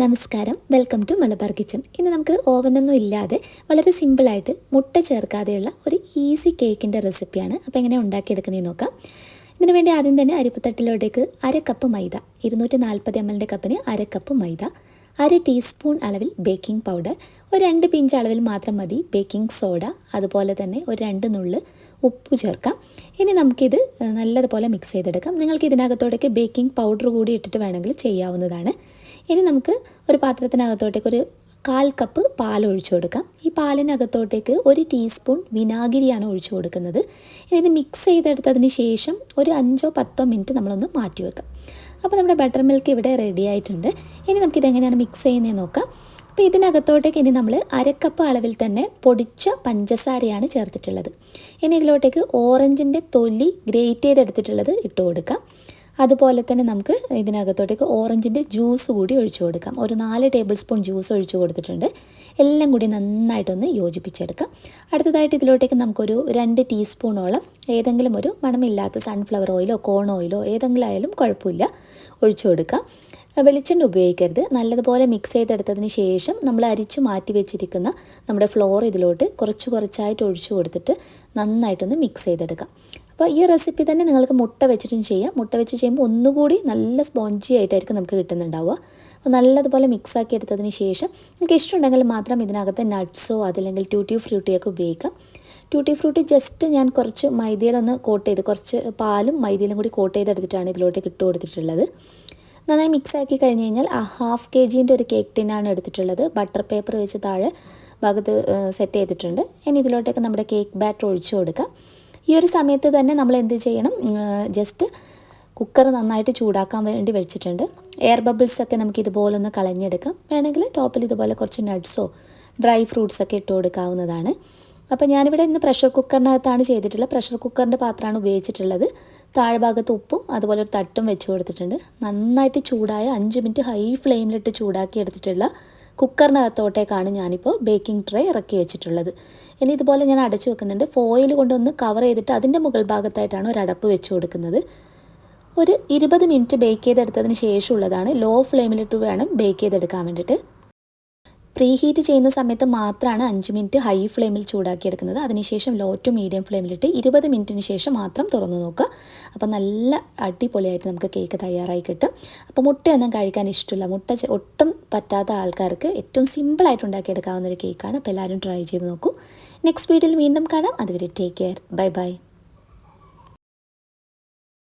നമസ്കാരം, welcome to Malabar kitchen. ഇന്ന് നമുക്ക് ഓവനൊന്നും ഇല്ലാതെ വളരെ സിമ്പിളായിട്ട് മുട്ട ചേർക്കാതെയുള്ള ഒരു ഈസി കേക്കിൻ്റെ റെസിപ്പിയാണ്. അപ്പോൾ എങ്ങനെ ഉണ്ടാക്കിയെടുക്കുന്നതെന്ന് നോക്കാം. ഇതിനു വേണ്ടി ആദ്യം തന്നെ അരിപ്പത്തട്ടിലോട്ടേക്ക് അര കപ്പ് മൈദ, 240 ml കപ്പിന് അര കപ്പ് മൈദ, അര ടീസ്പൂൺ അളവിൽ ബേക്കിംഗ് പൗഡർ, ഒരു 2 പിഞ്ച് അളവിൽ മാത്രം മതി ബേക്കിംഗ് സോഡ, അതുപോലെ തന്നെ ഒരു 2 നുള്ള് ഉപ്പ് ചേർക്കാം. ഇനി നമുക്കിത് നല്ലതുപോലെ മിക്സ് ചെയ്തെടുക്കാം. നിങ്ങൾക്ക് ഇതിനകത്തോട്ടേക്ക് ബേക്കിംഗ് പൗഡർ കൂടി ഇട്ടിട്ട് വേണമെങ്കിൽ ചെയ്യാവുന്നതാണ്. ഇനി നമുക്ക് ഒരു പാത്രത്തിനകത്തോട്ടേക്ക് ഒരു 1/4 കപ്പ് പാൽ ഒഴിച്ചു കൊടുക്കാം. ഈ പാലിനകത്തോട്ടേക്ക് 1 ടീസ്പൂൺ വിനാഗിരിയാണ് ഒഴിച്ചു കൊടുക്കുന്നത്. ഇനി ഇത് മിക്സ് ചെയ്തെടുത്തതിന് ശേഷം ഒരു 5-10 മിനിറ്റ് നമ്മളൊന്ന് മാറ്റി വെക്കാം. അപ്പോൾ നമ്മുടെ ബട്ടർ മിൽക്ക് ഇവിടെ റെഡി ആയിട്ടുണ്ട്. ഇനി നമുക്കിതെങ്ങനെയാണ് മിക്സ് ചെയ്യുന്നതെന്ന് നോക്കാം. അപ്പോൾ ഇതിനകത്തോട്ടേക്ക് ഇനി നമ്മൾ അര കപ്പ് അളവിൽ തന്നെ പൊടിച്ച പഞ്ചസാരയാണ് ചേർത്തിട്ടുള്ളത്. ഇനി ഇതിലോട്ടേക്ക് ഓറഞ്ചിൻ്റെ തൊലി ഗ്രേറ്റ് ചെയ്തെടുത്തിട്ടുള്ളത് ഇട്ട് കൊടുക്കാം. അതുപോലെ തന്നെ നമുക്ക് ഇതിനകത്തോട്ടേക്ക് ഓറഞ്ചിൻ്റെ ജ്യൂസ് കൂടി ഒഴിച്ചു കൊടുക്കാം. ഒരു 4 ടേബിൾ സ്പൂൺ ജ്യൂസ് ഒഴിച്ചു കൊടുത്തിട്ടുണ്ട്. എല്ലാം കൂടി നന്നായിട്ടൊന്ന് യോജിപ്പിച്ചെടുക്കാം. അടുത്തതായിട്ട് ഇതിലോട്ടേക്ക് നമുക്കൊരു 2 ടീസ്പൂണോളം ഏതെങ്കിലും ഒരു മണമില്ലാത്ത സൺഫ്ലവർ ഓയിലോ കോൺ ഓയിലോ ഏതെങ്കിലും ആയാലും കുഴപ്പമില്ല, ഒഴിച്ചു കൊടുക്കാം. വെളിച്ചെണ്ണ ഉപയോഗിക്കരുത്. നല്ലതുപോലെ മിക്സ് ചെയ്തെടുത്തതിന് ശേഷം നമ്മൾ അരിച്ചു മാറ്റി വെച്ചിരിക്കുന്ന നമ്മുടെ ഫ്ലോർ ഇതിലോട്ട് കുറച്ചായിട്ട് ഒഴിച്ചു കൊടുത്തിട്ട് നന്നായിട്ടൊന്ന് മിക്സ് ചെയ്തെടുക്കാം. അപ്പോൾ ഈ റെസിപ്പി തന്നെ നിങ്ങൾക്ക് മുട്ട വെച്ചിട്ടും ചെയ്യാം. മുട്ട വെച്ച് ചെയ്യുമ്പോൾ ഒന്നുകൂടി നല്ല സ്പോഞ്ചി ആയിട്ടായിരിക്കും നമുക്ക് കിട്ടുന്നുണ്ടാവുക. അപ്പോൾ നല്ലതുപോലെ മിക്സാക്കി എടുത്തതിന് ശേഷം നിങ്ങൾക്ക് ഇഷ്ടമുണ്ടെങ്കിൽ മാത്രം ഇതിനകത്ത് നട്ട്സോ അതല്ലെങ്കിൽ ട്യൂട്ടി ഫ്രൂട്ടിയൊക്കെ ഉപയോഗിക്കാം. ട്യൂട്ടി ഫ്രൂട്ടി ജസ്റ്റ് ഞാൻ കുറച്ച് മൈദയിലൊന്ന് കോട്ട് ചെയ്ത് കുറച്ച് പാലും മൈദയിലും കൂടി കോട്ട് ചെയ്തെടുത്തിട്ടാണ് ഇതിലോട്ടേക്ക് ഇട്ട് കൊടുത്തിട്ടുള്ളത്. നന്നായി മിക്സാക്കി കഴിഞ്ഞ് കഴിഞ്ഞാൽ 1/2 kg ഒരു കേക്ക് ടിന്നാണ് എടുത്തിട്ടുള്ളത്. ബട്ടർ പേപ്പർ വെച്ച് താഴെ ഭാഗത്ത് സെറ്റ് ചെയ്തിട്ടുണ്ട്. ഇനി ഇതിലോട്ടേക്ക് നമ്മുടെ കേക്ക് ബാറ്റർ ഒഴിച്ചു കൊടുക്കാം. ഈ ഒരു സമയത്ത് തന്നെ നമ്മൾ എന്ത് ചെയ്യണം, ജസ്റ്റ് കുക്കർ നന്നായിട്ട് ചൂടാക്കാൻ വേണ്ടി വെച്ചിട്ടുണ്ട്. എയർ ബബിൾസൊക്കെ നമുക്ക് ഇതുപോലെ ഒന്ന് കളഞ്ഞെടുക്കാം. വേണമെങ്കിൽ ടോപ്പിൽ ഇതുപോലെ കുറച്ച് നട്ട്സോ ഡ്രൈ ഫ്രൂട്ട്സൊക്കെ ഇട്ട് കൊടുക്കാവുന്നതാണ്. അപ്പോൾ ഞാനിവിടെ ഇന്ന് പ്രഷർ കുക്കറിനകത്താണ് ചെയ്തിട്ടുള്ളത്. പ്രഷർ കുക്കറിൻ്റെ പാത്രമാണ് ഉപയോഗിച്ചിട്ടുള്ളത്. താഴ്ഭാഗത്ത് ഉപ്പും അതുപോലെ ഒരു തട്ടും വെച്ച് കൊടുത്തിട്ടുണ്ട്. നന്നായിട്ട് ചൂടായ 5 മിനിറ്റ് ഹൈ ഫ്ലെയിമിലിട്ട് ചൂടാക്കി എടുത്തിട്ടുള്ള കുക്കറിനകത്തോട്ടേക്കാണ് ഞാനിപ്പോൾ ബേക്കിംഗ് ട്രേ ഇറക്കി വെച്ചിട്ടുള്ളത്. ഇനി ഇതുപോലെ ഞാൻ അടച്ചു വെക്കുന്നുണ്ട്. ഫോയിൽ കൊണ്ടൊന്ന് കവർ ചെയ്തിട്ട് അതിൻ്റെ മുകൾ ഭാഗത്തായിട്ടാണ് ഒരു അടപ്പ് വെച്ച് കൊടുക്കുന്നത്. ഒരു 20 മിനിറ്റ് ബേക്ക് ചെയ്തെടുത്തതിന് ശേഷമുള്ളതാണ്. ലോ ഫ്ലെയിമിലിട്ട് വേണം ബേക്ക് ചെയ്തെടുക്കാൻ വേണ്ടിയിട്ട്. പ്രീ ഹീറ്റ് ചെയ്യുന്ന സമയത്ത് മാത്രമാണ് 5 മിനിറ്റ് ഹൈ ഫ്ലെയിമിൽ ചൂടാക്കിയെടുക്കുന്നത്. അതിനുശേഷം ലോ ടു മീഡിയം ഫ്ലെയിമിലിട്ട് 20 മിനിറ്റിന് ശേഷം മാത്രം തുറന്നു നോക്കുക. അപ്പോൾ നല്ല അടിപൊളിയായിട്ട് നമുക്ക് കേക്ക് തയ്യാറായി കിട്ടും. അപ്പോൾ മുട്ടയൊന്നും കഴിക്കാൻ ഇഷ്ടമില്ല, മുട്ട ഒട്ടും പറ്റാത്ത ആൾക്കാർക്ക് ഏറ്റവും സിമ്പിളായിട്ട് ഉണ്ടാക്കിയെടുക്കാവുന്ന ഒരു കേക്കാണ്. അപ്പോൾ എല്ലാവരും ട്രൈ ചെയ്ത് നോക്കൂ. നെക്സ്റ്റ് വീഡിയോയിൽ വീണ്ടും കാണാം. അതുവരെ ടേക്ക് കെയർ. Bye bye.